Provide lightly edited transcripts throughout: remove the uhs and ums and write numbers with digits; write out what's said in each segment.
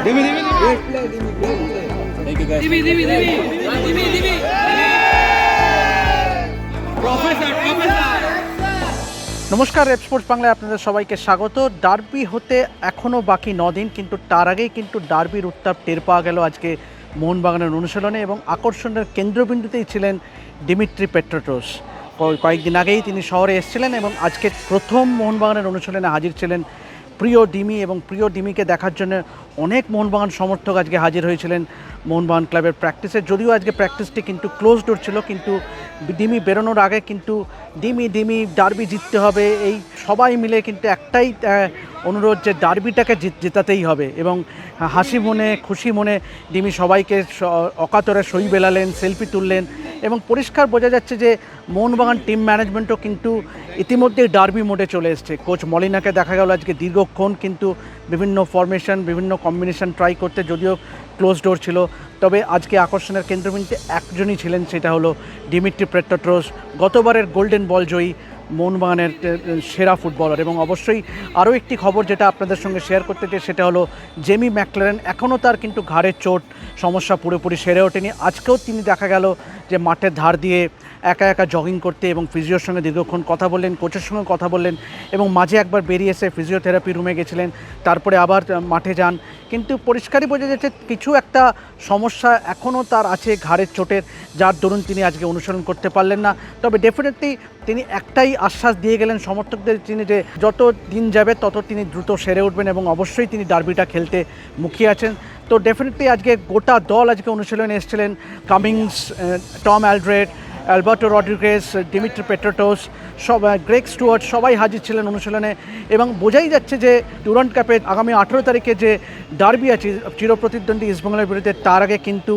Dimi, Dimi, Dimi. Great play, Dimi, great play. Thank you guys. Dimi, Dimi, Dimi. Dimi, Dimi. Professor, Professor. নমস্কার, rape sports বাংলায় আপনাদের সবাইকে স্বাগত। Derby হতে এখনও বাকি 9 দিন, কিন্তু তার আগেই কিন্তু ডার্বির উত্তাপ টের পাওয়া গেল আজকে মোহনবাগানের অনুশীলনে, এবং আকর্ষণের কেন্দ্রবিন্দুতেই ছিলেন দিমিত্রি পেট্রাটোস। কয়েকদিন আগেই তিনি শহরে এসেছিলেন এবং আজকে প্রথম মোহনবাগানের অনুশীলনে হাজির ছিলেন প্রিয় ডিমি, এবং প্রিয় ডিমিকে দেখার জন্য অনেক মোহনবাগান সমর্থক আজকে হাজির হয়েছিলেন মোহনবাগান ক্লাবের প্র্যাকটিসে। যদিও আজকে প্র্যাকটিসটি কিন্তু ক্লোজ ডোর ছিল, কিন্তু ডিমি বেরোনোর আগে কিন্তু ডিমি ডার্বি জিততে হবে, এই সবাই মিলে কিন্তু একটাই অনুরোধ যে ডার্বিটাকে জেতাতেই হবে। এবং হাসি মনে খুশি মনে ডিমি সবাইকে অকাতরে সই বেলালেন, সেলফি তুললেন, এবং পরিষ্কার বোঝা যাচ্ছে যে মোহনবাগান টিম ম্যানেজমেন্টও কিন্তু ইতিমধ্যেই ডার্বি মোডে চলে এসছে। কোচ মলিনাকে দেখা গেল আজকে দীর্ঘক্ষণ কিন্তু বিভিন্ন ফরমেশন, বিভিন্ন কম্বিনেশন ট্রাই করতে, যদিও ক্লোজ ডোর ছিল। তবে আজকে আকর্ষণের কেন্দ্রবিন্দুতে একজনই ছিলেন, সেটা হলো দিমিত্রি পেট্রাটোস, গতবারের গোল্ডেন বল জয়ী মোহনবাগানের সেরা ফুটবলার। এবং অবশ্যই আরও একটি খবর যেটা আপনাদের সঙ্গে শেয়ার করতে চাই, সেটা হলো জেমি ম্যাকলারেন। এখনও তার কিন্তু ঘাড়ের চোট সমস্যা পুরোপুরি সেরে ওঠেনি। আজকেও তিনি দেখা গেল যে মাঠের ধার দিয়ে একা একা জগিং করতে, এবং ফিজিওর সঙ্গে দীর্ঘক্ষণ কথা বললেন, কোচের সঙ্গে কথা বললেন, এবং মাঝে একবার বেরিয়ে এসে ফিজিওথেরাপি রুমে গেছিলেন, তারপরে আবার মাঠে যান। কিন্তু পরিষ্কারই বোঝা যাচ্ছে কিছু একটা সমস্যা এখনও তার আছে ঘাড়ের চোটের, যার দরুন তিনি আজকে অনুসরণ করতে পারলেন না। তবে ডেফিনেটলি তিনি একটাই আশ্বাস দিয়ে গেলেন সমর্থকদের, তিনি যে যত দিন যাবে তত তিনি দ্রুত সেরে উঠবেন, এবং অবশ্যই তিনি ডার্বিটা খেলতে মুখিয়ে আছেন। তো ডেফিনেটলি আজকে গোটা দল আজকে অনুশীলনে এসেছিলেন। Cummings, Tom Aldred, Alberto Rodriguez, Dimitri Petratos, Greg Stewart সবাই হাজির ছিলেন অনুশীলনে। এবং বোঝাই যাচ্ছে যে ডুরান্ড কাপে আগামী 18 তারিখে যে ডার্বি আছে চিরপ্রতিদ্বন্দ্বী ইস্টবেঙ্গলের বিরুদ্ধে, তার আগে কিন্তু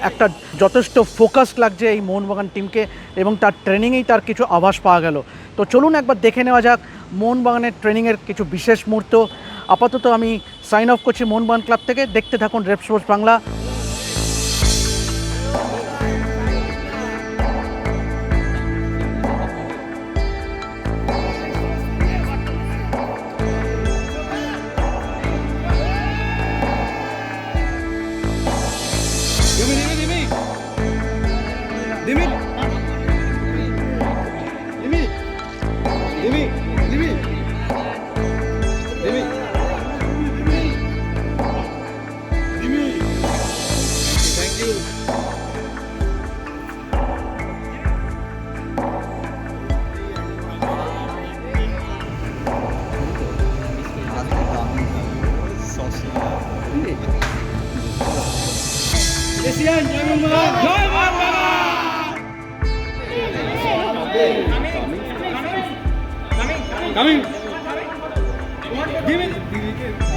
একটা যথেষ্ট ফোকাস লাগছে এই মোহনবাগান টিমকে, এবং তার ট্রেনিংয়েই তার কিছু আভাস পাওয়া গেল। তো চলুন একবার দেখে নেওয়া যাক মোহনবাগানের ট্রেনিংয়ের কিছু বিশেষ মুহূর্ত। আপাতত আমি সাইন অফ করছি মোহনবাগান ক্লাব থেকে। দেখতে থাকুন rape sports Bangla. Dimi, Dimi, Dimi. Dimi. Dimi. Dimi. Dimi. Dimi. Dimi. Thank you. Asian, Jai Mohunbagan! Jai Mohunbagan! Coming. Give it.